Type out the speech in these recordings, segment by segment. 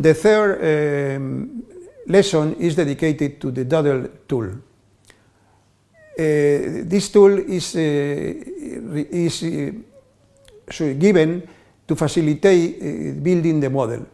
The third lesson is dedicated to the Doodle tool. This tool is given to facilitate building the model.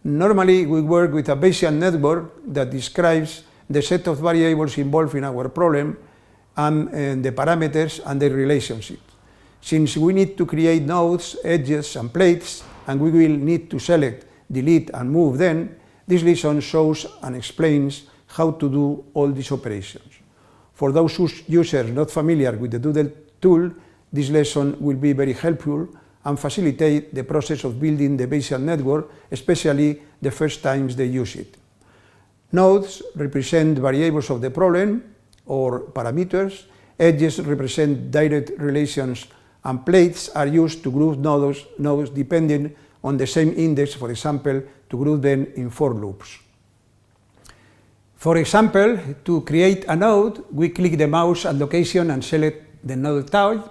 Normally, we work with a Bayesian network that describes the set of variables involved in our problem and the parameters and their relationships. Since we need to create nodes, edges, and plates, and we will need to select, delete, and move them, this lesson shows and explains how to do all these operations. For those users not familiar with the Doodle tool, this lesson will be very helpful and facilitate the process of building the Bayesian network, especially the first times they use it. Nodes represent variables of the problem or parameters, edges represent direct relations, and plates are used to group nodes depending on the same index, for example, to group them in for loops. For example, to create a node, we click the mouse at location and select the node type.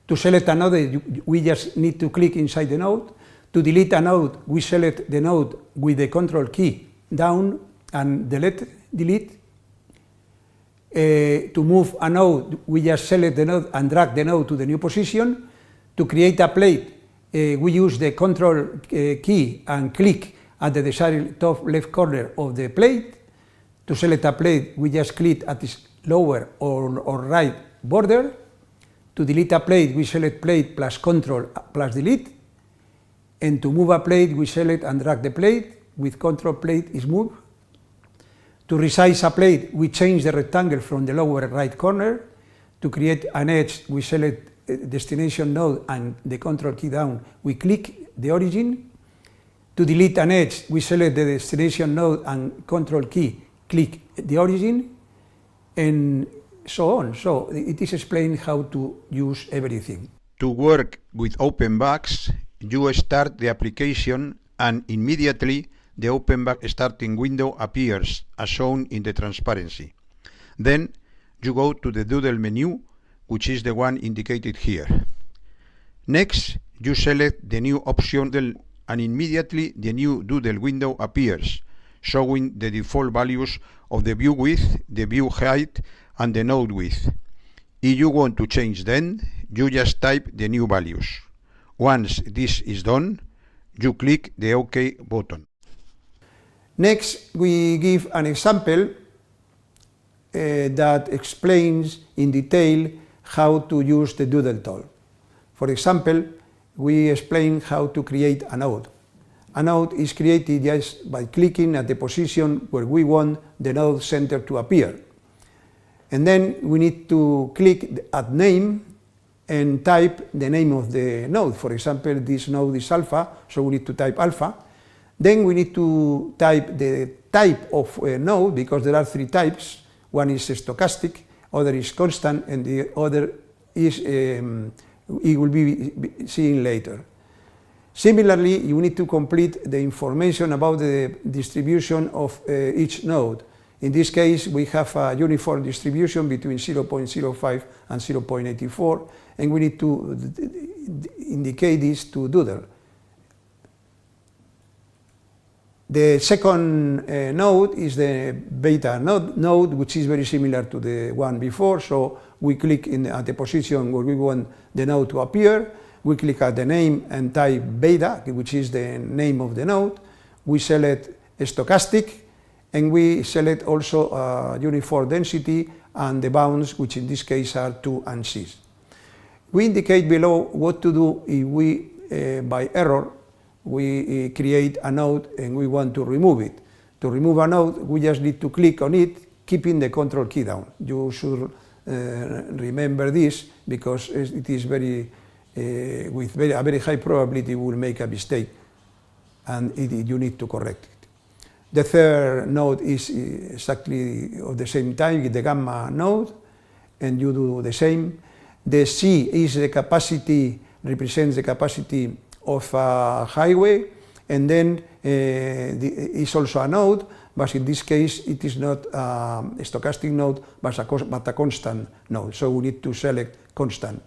To select a node, we just need to click inside the node. To delete a node, we select the node with the control key down and delete. To move a node, we just select the node and drag the node to the new position. To create a plate, we use the control key and click at the desired top left corner of the plate. To select a plate, we just click at its lower or right border. To delete a plate, we select plate plus control plus delete. And to move a plate, we select and drag the plate with control plate is moved. To resize a plate, we change the rectangle from the lower right corner. To create an edge, we select destination node and the control key down, we click the origin. To delete an edge, we select the destination node and control key, click the origin, and so on. So it is explained how to use everything. To work with OpenBugs, you start the application and immediately the OpenBug starting window appears as shown in the transparency. Then you go to the Doodle menu, which is the one indicated here. Next, you select the new option and immediately the new Doodle window appears, showing the default values of the view width, the view height, and the node width. If you want to change them, you just type the new values. Once this is done, you click the OK button. Next, we give an example that explains in detail how to use the Doodle tool. For example, we explain how to create a node. A node is created just by clicking at the position where we want the node center to appear. And then we need to click at name and type the name of the node. For example, this node is alpha, so we need to type alpha. Then we need to type the type of a node, because there are three types. One is stochastic, other is constant, and the other is, it will be seen later. Similarly, you need to complete the information about the distribution of each node. In this case, we have a uniform distribution between 0.05 and 0.84, and we need to indicate this to Doodle. The second node is the beta node, which is very similar to the one before. So we click at the position where we want the node to appear. We click at the name and type beta, which is the name of the node. We select stochastic, and we select also uniform density and the bounds, which in this case are 2 and 6. We indicate below what to do if we, by error, we create a node and we want to remove it. To remove a node, we just need to click on it, keeping the control key down. You should remember this, because it is very, with a very high probability we will make a mistake, and you need to correct it. The third node is exactly of the same type, the gamma node, and you do the same. The C is the capacity, represents the capacity of a highway, and then is also a node, but in this case it is not a stochastic node, but a constant node, so we need to select constant.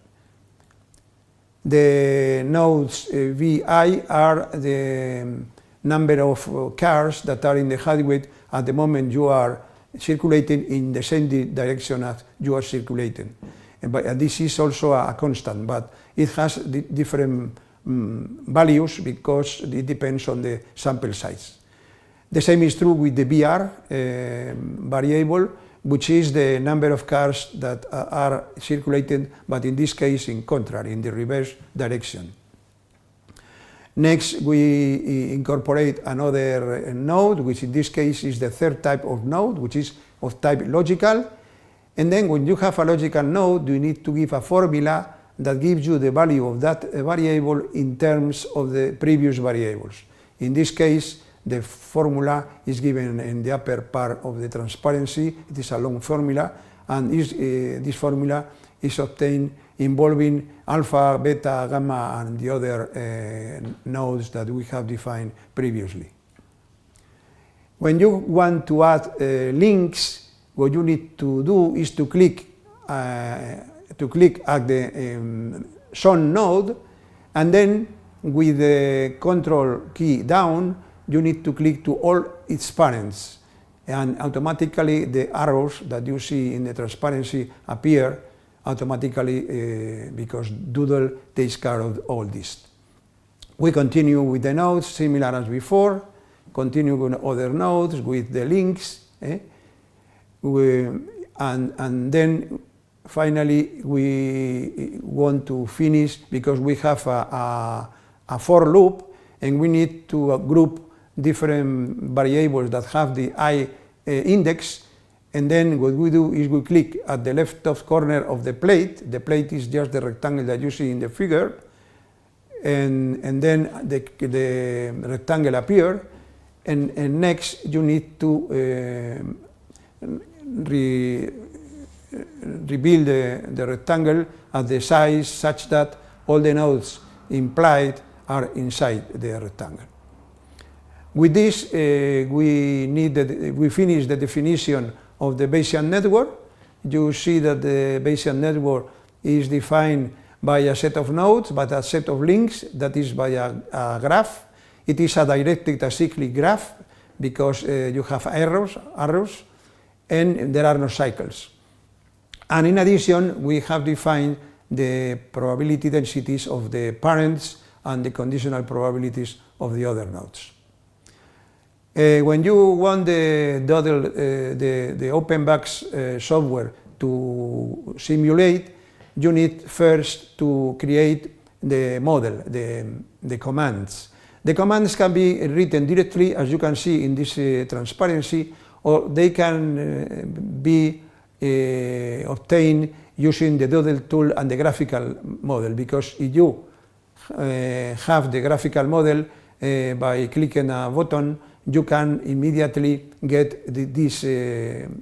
The nodes VI are the number of cars that are in the highway at the moment you are circulating in the same direction as you are circulating. But this is also a constant, but it has different values because it depends on the sample size. The same is true with the VR variable, which is the number of cars that are circulating, but in this case in contrary, in the reverse direction. Next, we incorporate another node, which in this case is the third type of node, which is of type logical. And then when you have a logical node, you need to give a formula that gives you the value of that variable in terms of the previous variables. In this case, the formula is given in the upper part of the transparency. It is a long formula, and this formula is obtained involving alpha, beta, gamma, and the other nodes that we have defined previously. When you want to add links, what you need to do is to click at the shown node, and then with the control key down, you need to click to all its parents, and automatically the arrows that you see in the transparency appear automatically because Doodle takes care of all this. We continue with the nodes similar as before, continue with other nodes with the links, and then finally we want to finish because we have a for loop and we need to group different variables that have the I index. And then what we do is we click at the left top corner of the plate. The plate is just the rectangle that you see in the figure. And then the rectangle appears. And next you need to rebuild the rectangle at the size such that all the nodes implied are inside the rectangle. With this, we finish the definition of the Bayesian network. You see that the Bayesian network is defined by a set of nodes, but a set of links that is by a graph. It is a directed acyclic graph because you have arrows, and there are no cycles. And in addition, we have defined the probability densities of the parents and the conditional probabilities of the other nodes. When you want the OpenBugs software to simulate, you need first to create the model, the commands. The commands can be written directly, as you can see in this transparency, or they can be obtained using the Doodle tool and the graphical model, because if you have the graphical model by clicking a button, you can immediately get this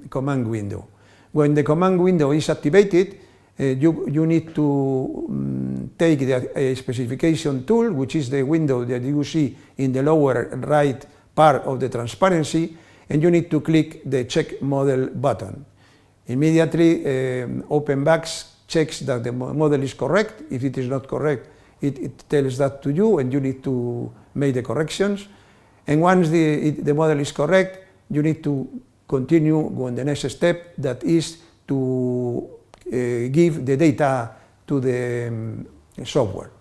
command window. When the command window is activated, you need to take the specification tool, which is the window that you see in the lower right part of the transparency, and you need to click the check model button. Immediately, OpenBugs checks that the model is correct. If it is not correct, it tells that to you, and you need to make the corrections. And once the model is correct, you need to continue on the next step, that is to give the data to the software.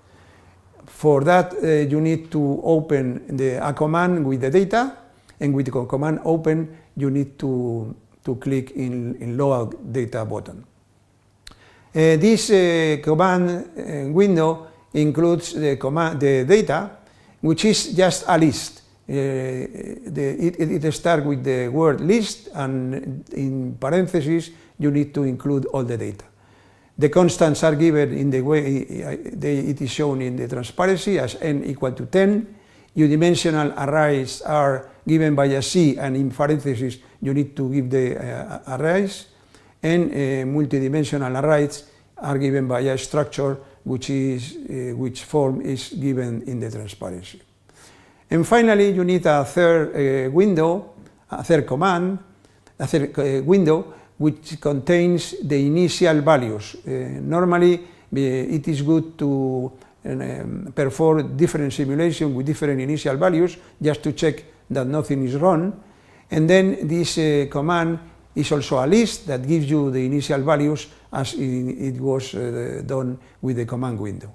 For that, you need to open a command with the data, and with the command open, you need to click in load data button. This command window includes the data, which is just a list. It starts with the word list, and in parentheses you need to include all the data. The constants are given in the way it is shown in the transparency as n equal to 10. Unidimensional arrays are given by a C, and in parentheses you need to give the arrays. And multidimensional arrays are given by a structure which form is given in the transparency. And finally, you need a third window, a third command, a third window which contains the initial values. Normally, it is good to perform different simulations with different initial values just to check that nothing is wrong. And then this command is also a list that gives you the initial values as it was done with the command window.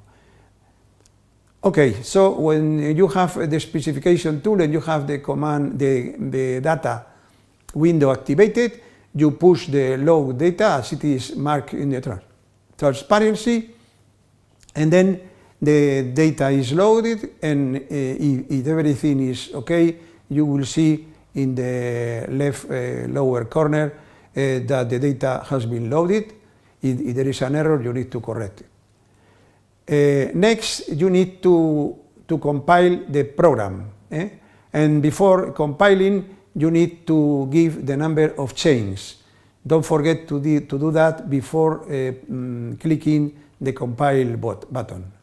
Okay, so when you have the specification tool and you have the command, the data window activated, you push the load data as it is marked in the transparency, and then the data is loaded, and if everything is okay, you will see in the left lower corner that the data has been loaded. If there is an error, you need to correct it. Next, you need to compile the program. And before compiling, you need to give the number of chains. Don't forget to do that before clicking the compile button.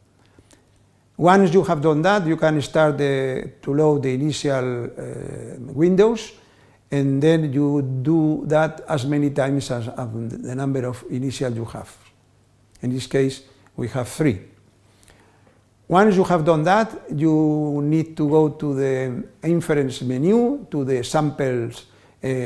Once you have done that, you can start to load the initial windows, and then you do that as many times as the number of initial you have. In this case, we have 3. Once you have done that, you need to go to the inference menu, to the samples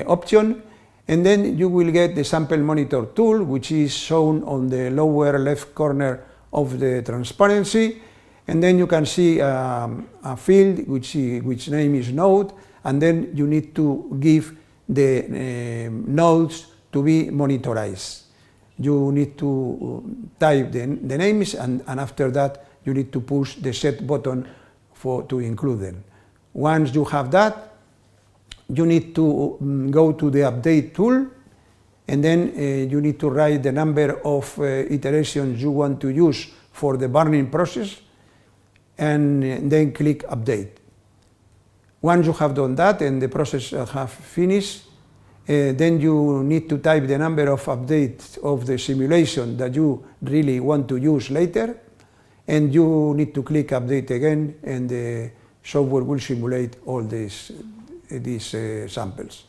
option, and then you will get the sample monitor tool, which is shown on the lower left corner of the transparency. And then you can see a field which name is node, and then you need to give the nodes to be monitorized. You need to type the names, and after that you need to push the set button to include them. Once you have that, you need to go to the update tool, and then you need to write the number of iterations you want to use for the burning process, and then click update. Once you have done that and the process have finished, then you need to type the number of updates of the simulation that you really want to use later, and you need to click update again, and the software will simulate all these samples.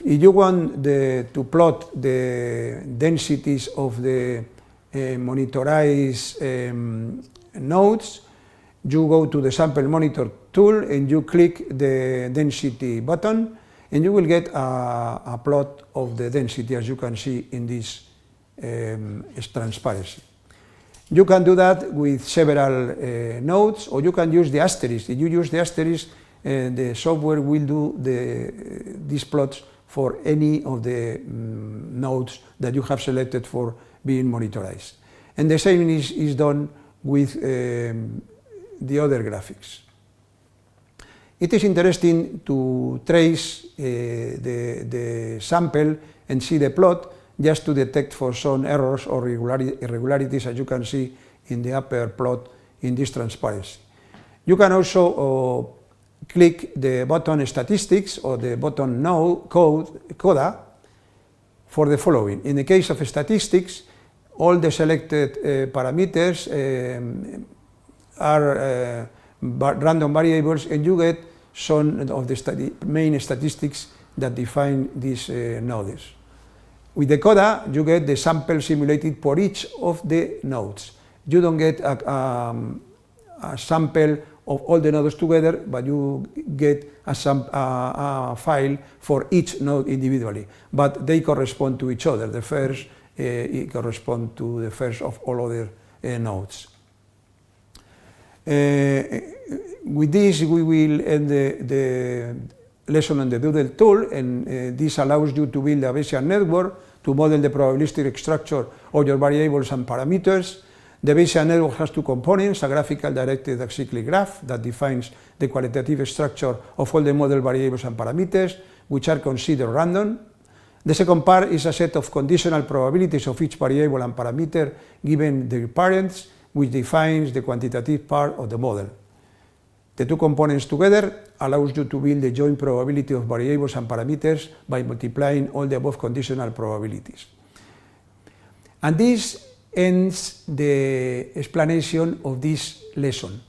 If you want to plot the densities of the monitorized nodes, you go to the sample monitor tool and you click the density button, and you will get a plot of the density, as you can see in this transparency. You can do that with several nodes, or you can use the asterisk. If you use the asterisk, the software will do these plots for any of the nodes that you have selected for being monitorized. And the same is done with the other graphics. It is interesting to trace the sample and see the plot, just to detect for some errors or irregularities, as you can see in the upper plot in this transparency. You can also click the button statistics or the button coda for the following. In the case of statistics, all the selected parameters are random variables, and you get some of the main statistics that define these nodes. With the coda, you get the sample simulated for each of the nodes. You don't get a sample of all the nodes together, but you get a file for each node individually. But they correspond to each other. The first corresponds to the first of all other nodes. With this, we will end the lesson on the Doodle tool, and this allows you to build a Bayesian network to model the probabilistic structure of your variables and parameters. The Bayesian network has two components: a graphical directed acyclic graph that defines the qualitative structure of all the model variables and parameters, which are considered random. The second part is a set of conditional probabilities of each variable and parameter given their parents, which defines the quantitative part of the model. The two components together allows you to build the joint probability of variables and parameters by multiplying all the above conditional probabilities. And this ends the explanation of this lesson.